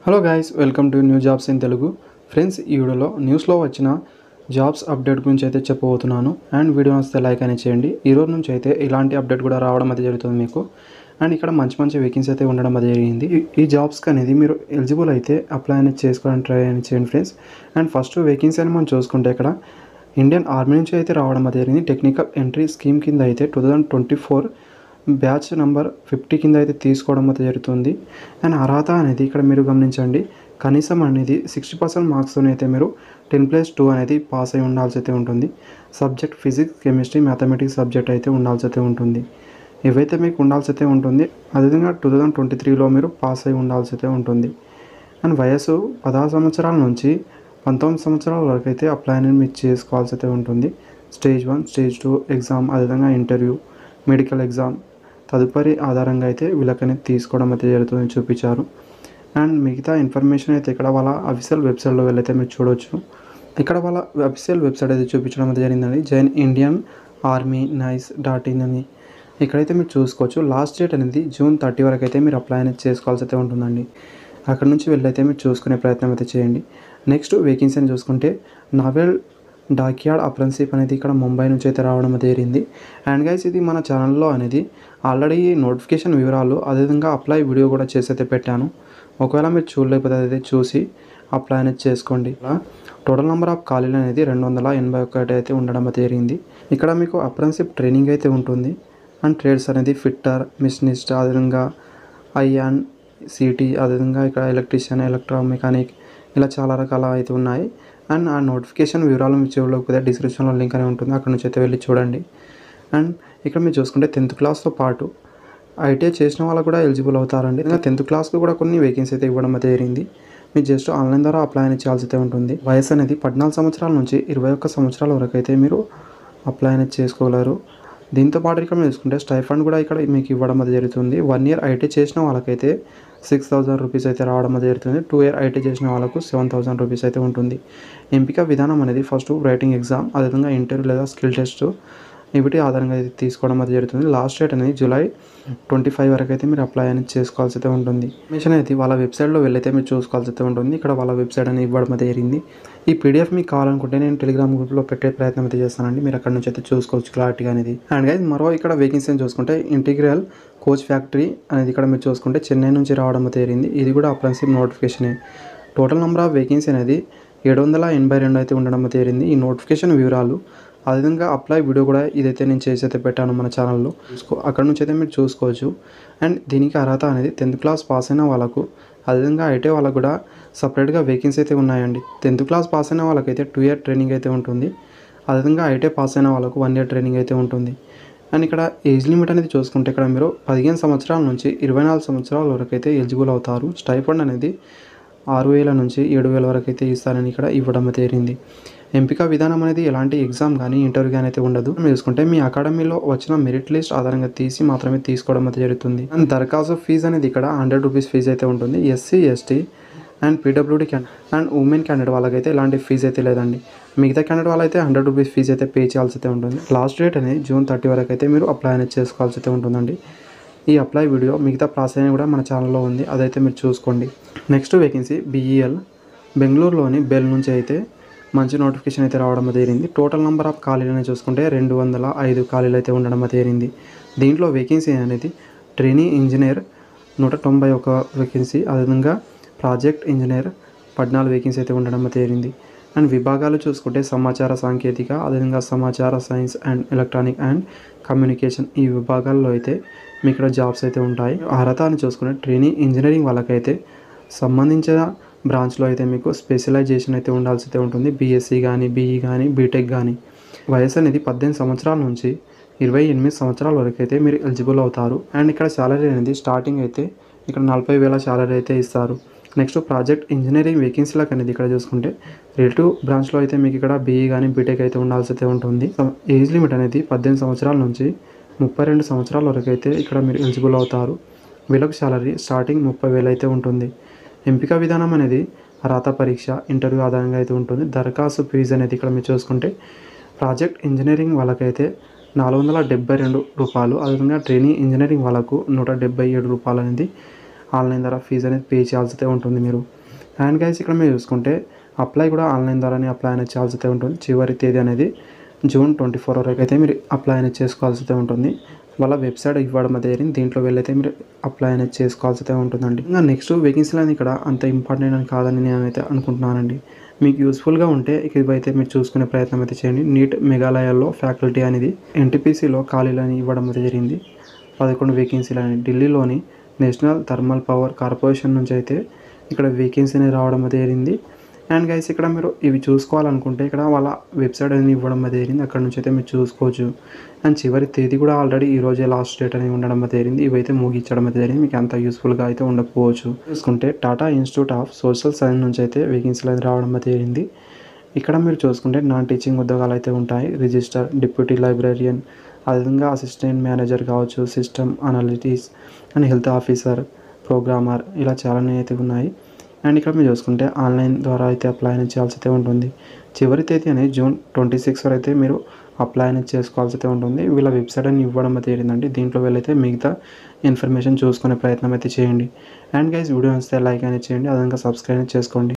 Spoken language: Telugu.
Hello guys, welcome to new jobs in Telugu. Friends, ఈ వీడియోలో న్యూస్లో వచ్చిన జాబ్స్ అప్డేట్ గురించి అయితే చెప్పబోతున్నాను. అండ్ వీడియో వస్తే లైక్ అని చేయండి. ఈ రోజు నుంచి అయితే ఇలాంటి అప్డేట్ కూడా రావడం అయితే జరుగుతుంది మీకు. అండ్ ఇక్కడ మంచి వేకెన్సీ అయితే ఉండడం అయితే జరిగింది. ఈ జాబ్స్కి అనేది మీరు ఎలిజిబుల్ అయితే అప్లై అనేది చేసుకోవడానికి ట్రై అని చేయండి ఫ్రెండ్స్. అండ్ ఫస్ట్ వేకెన్సీ అని మనం చూసుకుంటే ఇక్కడ ఇండియన్ ఆర్మీ నుంచి అయితే రావడం అయితే జరిగింది. టెక్నికల్ ఎంట్రీ స్కీమ్ కింద అయితే 2024 బ్యాచ్ నెంబర్ 50 కింద అయితే తీసుకోవడం అయితే జరుగుతుంది. అండ్ అర్హత అనేది ఇక్కడ మీరు గమనించండి, కనీసం అనేది 60% మార్క్స్తో అయితే మీరు 10+2 అనేది పాస్ అయి ఉండాల్సి అయితే ఉంటుంది. Subject physics, chemistry, mathematics subject అయితే ఉండాల్సి అయితే ఉంటుంది. ఇవైతే మీకు ఉండాల్సి అయితే ఉంటుంది. అదేవిధంగా 2023లో మీరు పాస్ అయి ఉండాల్సి అయితే ఉంటుంది. అండ్ వయసు 16 సంవత్సరాల నుంచి 19 సంవత్సరాల వరకు అయితే అప్లై అనేది మీరు చేసుకోవాల్సి అయితే ఉంటుంది. స్టేజ్ 1, స్టేజ్ 2 ఎగ్జామ్, అదేవిధంగా ఇంటర్వ్యూ, మెడికల్ ఎగ్జామ్ తదుపరి ఆధారంగా అయితే వీళ్ళకని తీసుకోవడం అయితే జరుగుతుందని చూపించారు. అండ్ మిగతా ఇన్ఫర్మేషన్ అయితే ఇక్కడ వాళ్ళ అఫీషియల్ వెబ్సైట్లో వెళ్ళైతే మీరు చూడవచ్చు. ఇక్కడ వాళ్ళ అఫీషియల్ వెబ్సైట్ అయితే చూపించడం అయితే జరిగిందండి. జైన్ ఇండియన్ ఆర్మీ nice.in అని ఇక్కడైతే మీరు చూసుకోవచ్చు. లాస్ట్ డేట్ అనేది June 30 వరకు అయితే మీరు అప్లై అనేది చేసుకోవాల్సి అయితే ఉంటుందండి. అక్కడ నుంచి వెళ్ళైతే మీరు చూసుకునే ప్రయత్నం అయితే చేయండి. నెక్స్ట్ వేకెన్సీ అని చూసుకుంటే నావెల్ డాక్యార్డ్ అప్రెంటిస్‌షిప్ అనేది ఇక్కడ ముంబై నుంచి అయితే రావడం అయితే జరిగింది. అండ్ గైస్, ఇది మన ఛానల్లో అనేది ఆల్రెడీ నోటిఫికేషన్ వివరాలు, అదేవిధంగా అప్లై వీడియో కూడా చేసి అయితే పెట్టాను. ఒకవేళ మీరు చూడలేకపోతే అయితే చూసి అప్లై అనేది చేసుకోండి. టోటల్ నెంబర్ ఆఫ్ ఖాళీలు అనేది 281 అయితే ఉండడం అయితే జరిగింది. ఇక్కడ మీకు అప్రెంటిస్‌షిప్ ట్రైనింగ్ అయితే ఉంటుంది. అండ్ ట్రేడ్స్ అనేది ఫిట్టర్, మిషనిస్ట్, అదేవిధంగా ఐఎన్ సిటీ, అదేవిధంగా ఇక్కడ ఎలక్ట్రీషియన్, ఎలక్ట్రో మెకానిక్, ఇలా చాలా రకాల అయితే ఉన్నాయి. అండ్ ఆ నోటిఫికేషన్ వివరాలు మీరు చూడలేకపోతే డిస్క్రిప్షన్లో లింక్ అనేది ఉంటుంది, అక్కడ నుంచి అయితే వెళ్ళి చూడండి. అండ్ ఇక్కడ మీరు చూసుకుంటే 10th క్లాస్తో పాటు ఐటీఐ చేసిన వాళ్ళు కూడా ఎలిజిబుల్ అవుతారండి. ఇంకా 10th క్లాస్కి కూడా కొన్ని వేకెన్సీ అయితే ఇవ్వడం అయితే జరిగింది. మీరు జస్ట్ ఆన్లైన్ ద్వారా అప్లై అనేది చేయాల్సి అయితే ఉంటుంది. వయసు అనేది 14 సంవత్సరాల నుంచి 21 సంవత్సరాల వరకు అయితే మీరు అప్లై అనేది చేసుకోగలరు. దీంతో పాటు ఇక్కడ మీరు చూసుకుంటే స్టైఫండ్ కూడా ఇక్కడ మీకు ఇవ్వడం అది జరుగుతుంది. 1 year ఐటీ చేసిన వాళ్ళకైతే 6,000 రూపీస్ అయితే రావడం అది జరుగుతుంది. 2 year ఐటీ చేసిన వాళ్ళకు 7,000 రూపీస్ అయితే ఉంటుంది. ఎంపిక విధానం అనేది ఫస్ట్ రైటింగ్ ఎగ్జామ్, అదేవిధంగా ఇంటర్వ్యూ లేదా స్కిల్ టెస్ట్, వీటి ఆధారంగా అయితే తీసుకోవడం అది జరుగుతుంది. లాస్ట్ డేట్ అనేది July 25 వరకు అయితే మీరు అప్లై అనేది చేసుకోవాల్సి అయితే ఉంటుంది. ఇన్ఫర్మేషన్ అయితే వాళ్ళ వెబ్సైట్లో వెళ్ళైతే మీరు చూసుకోవాల్సి అయితే ఉంటుంది. ఇక్కడ వాళ్ళ వెబ్సైట్ అనేది ఇవ్వడం అయితే జరిగింది. ఈ పీడిఎఫ్ మీకు కావాలనుకుంటే నేను టెలిగ్రామ్ గ్రూప్లో పెట్టే ప్రయత్నం అయితే చేస్తానండి. మీరు అక్కడ నుంచి అయితే చూసుకోవచ్చు క్లారిటీగా అనేది. అండ్ గైస్, మరో ఇక్కడ వేకెన్సీ చూసుకుంటే ఇంటిగ్రల్ కోచ్ ఫ్యాక్టరీ అనేది ఇక్కడ మీరు చూసుకుంటే చెన్నై నుంచి రావడం అయితే జరిగింది. ఇది కూడా అప్రెంటిస్‌షిప్ నోటిఫికేషనే. టోటల్ నెంబర్ ఆఫ్ వేకెన్సీ అనేది 782 అయితే ఉండడం అయితే జరిగింది. ఈ నోటిఫికేషన్ వివరాలు, అదేవిధంగా అప్లై వీడియో కూడా ఇదైతే నేను చేసి అయితే పెట్టాను మన ఛానల్లో, అక్కడ నుంచి అయితే మీరు చూసుకోవచ్చు. అండ్ దీనికి అర్హత అనేది 10th క్లాస్ పాస్ అయిన వాళ్ళకు, అదేవిధంగా ఐటీ వాళ్ళకు కూడా సపరేట్గా వేకెన్సీ అయితే ఉన్నాయండి. 10th క్లాస్ పాస్ అయిన వాళ్ళకైతే 2 year ట్రైనింగ్ అయితే ఉంటుంది. అదేవిధంగా ఐటీ పాస్ అయిన వాళ్ళకు 1 year ట్రైనింగ్ అయితే ఉంటుంది. అండ్ ఇక్కడ ఏజ్ లిమిట్ అనేది చూసుకుంటే ఇక్కడ మీరు 15 సంవత్సరాల నుంచి 24 సంవత్సరాల వరకు అయితే ఎలిజిబుల్ అవుతారు. స్టైఫండ్ అనేది 6,000 నుంచి 7,000 వరకు అయితే ఇస్తారని ఇక్కడ ఇవ్వడం అయితే జరిగింది. ఎంపిక విధానం అనేది ఎలాంటి ఎగ్జామ్ కానీ ఇంటర్వ్యూ కానీ అయితే ఉండదు. చూసుకుంటే మీ అకాడమీలో వచ్చిన మెరిట్ లిస్ట్ ఆధారంగా తీసి మాత్రమే తీసుకోవడం అయితే జరుగుతుంది. అండ్ దరఖాస్తు ఫీజు అనేది ఇక్కడ 100 రూపీస్ ఫీజు అయితే ఉంటుంది. SC, ST and PWD candidate and women candidate వాళ్ళకైతే ఎలాంటి ఫీజు అయితే లేదండి. మిగతా క్యాండిడేట్ వాళ్ళైతే 100 రూపీస్ ఫీజు అయితే పే చేయాల్సి అయితే ఉంటుంది. లాస్ట్ డేట్ అనేది June 30 వరకు అయితే మీరు అప్లై అనేది చేసుకోవాల్సి అయితే ఉంటుందండి. ఈ అప్లై వీడియో మిగతా ప్రాసెస్ అనేది కూడా మన ఛానల్లో ఉంది, అదైతే మీరు చూసుకోండి. నెక్స్ట్ వేకెన్సీ బీఈఎల్ బెంగళూరులోని బెల్ నుంచి అయితే మంచి నోటిఫికేషన్ అయితే రావడం జరిగింది. టోటల్ నెంబర్ ఆఫ్ ఖాళీలను చూసుకుంటే 205 ఖాళీలు అయితే ఉండడం జరిగింది. దీంట్లో వేకెన్సీ అనేది ట్రైనింగ్ ఇంజనీర్ 191 వేకెన్సీ, అదేవిధంగా ప్రాజెక్ట్ ఇంజనీర్ 14 వేకెన్సీ అయితే ఉండడం జరిగింది. అండ్ విభాగాలు చూసుకుంటే సమాచార సాంకేతిక, అదేవిధంగా సమాచార science and electronic and communication, ఈ విభాగాల్లో అయితే మీకు ఇక్కడ జాబ్స్ అయితే ఉంటాయి. అర్హత అని చూసుకుంటే ట్రైనింగ్ ఇంజనీరింగ్ వాళ్ళకైతే సంబంధించిన బ్రాంచ్లో అయితే మీకు స్పెషలైజేషన్ అయితే ఉండాల్సి అయితే ఉంటుంది. బీఎస్సీ కానీ, బీఈ కానీ, బీటెక్ కానీ. వయసు అనేది 18 సంవత్సరాల నుంచి 28 సంవత్సరాల వరకు అయితే మీరు ఎలిజిబుల్ అవుతారు. అండ్ ఇక్కడ శాలరీ అనేది స్టార్టింగ్ అయితే ఇక్కడ 40,000 శాలరీ అయితే ఇస్తారు. నెక్స్ట్ ప్రాజెక్ట్ ఇంజనీరింగ్ వేకెన్సీలకు అనేది ఇక్కడ చూసుకుంటే రిలేటివ్ బ్రాంచ్లో అయితే మీకు ఇక్కడ బీఈ కానీ, బీటెక్ అయితే ఉండాల్సి అయితే ఉంటుంది. ఏజ్ లిమిట్ అనేది 18 సంవత్సరాల నుంచి 32 సంవత్సరాల వరకు అయితే ఇక్కడ మీరు ఎలిజిబుల్ అవుతారు. వీళ్ళకి శాలరీ స్టార్టింగ్ 30,000 అయితే ఉంటుంది. ఎంపిక విధానం అనేది అర్హత పరీక్ష, ఇంటర్వ్యూ ఆధారంగా అయితే ఉంటుంది. దరఖాస్తు ఫీజు అనేది ఇక్కడ మీరు చూసుకుంటే ప్రాజెక్ట్ ఇంజనీరింగ్ వాళ్ళకైతే 472 రూపాయలు, అదేవిధంగా ట్రైనింగ్ ఇంజనీరింగ్ వాళ్ళకు 177 రూపాయలు అనేది ఆన్లైన్ ద్వారా ఫీజు అనేది పే చేయాల్సి ఉంటుంది మీరు. అండ్ గైస్ ఇక్కడ మీరు చూసుకుంటే అప్లై కూడా ఆన్లైన్ ద్వారానే అప్లై అనేది చేయాల్సి ఉంటుంది. చివరి తేదీ అనేది జూన్ 24 వరకు అయితే మీరు అప్లై అనేది చేసుకోవాల్సి ఉంటుంది. వాళ్ళ వెబ్సైట్ ఇవ్వడం అయితే జరిగింది. దీంట్లో వెళ్ళైతే మీరు అప్లై అనేది చేసుకోవాల్సి ఉంటుందండి. ఇంకా నెక్స్ట్ వేకెన్సీలు అనేది ఇక్కడ అంత ఇంపార్టెంట్ అని కాదని నేనైతే అనుకుంటున్నానండి. మీకు యూస్ఫుల్గా ఉంటే ఇవైతే మీరు చూసుకునే ప్రయత్నం అయితే చేయండి. నీట్ మేఘాలయాల్లో ఫ్యాకల్టీ అనేది ఎన్టీపీసీలో ఖాళీలని ఇవ్వడం అయితే జరిగింది. 11 వేకెన్సీలు అని ఢిల్లీలోని నేషనల్ థర్మల్ పవర్ కార్పొరేషన్ నుంచి అయితే ఇక్కడ వేకెన్సీ అనేది రావడం అయితే జరిగింది. అండ్ గైస్ ఇక్కడ మీరు ఇవి చూసుకోవాలనుకుంటే ఇక్కడ వాళ్ళ వెబ్సైట్ అనేది ఇవ్వడం అయితే జరిగింది. అక్కడ నుంచి అయితే మీరు చూసుకోవచ్చు. అండ్ చివరి తేదీ కూడా ఆల్రెడీ ఈ రోజే లాస్ట్ డేట్ అనేది ఉండడం అయితే జరిగింది. ఇవైతే ముగించడం అయితే జరిగింది. మీకు అంత యూస్ఫుల్గా అయితే ఉండకపోవచ్చు. చూసుకుంటే Tata institute of social science నుంచి అయితే వేకెన్సీలు అనేది రావడం అయితే జరిగింది. ఇక్కడ మీరు చూసుకుంటే నాన్ టీచింగ్ ఉద్యోగాలు అయితే ఉంటాయి. రిజిస్టర్, డిప్యూటీ లైబ్రరియన్, అదేవిధంగా అసిస్టెంట్ మేనేజర్ కావచ్చు, system analytics and health officer, programmer, ఇలా చాలానే అయితే ఉన్నాయి. అండ్ ఇక్కడ మీరు చూసుకుంటే ఆన్లైన్ ద్వారా అయితే అప్లై అనేది చేయాల్సి అయితే ఉంటుంది. చివరి తేదీ అనేది జూన్ 26 వరకు అయితే మీరు అప్లై అనేది చేసుకోవాల్సి అయితే ఉంటుంది. వీళ్ళ వెబ్సైట్ అని ఇవ్వడం అయితే జరిగిందండి. దీంట్లో వెళ్ళైతే మిగతా ఇన్ఫర్మేషన్ చూసుకునే ప్రయత్నం అయితే చేయండి. అండ్ గైస్ వీడియో నచ్చితే లైక్ అనేది చేయండి, అదేవిధంగా సబ్స్క్రైబ్ చేసుకోండి.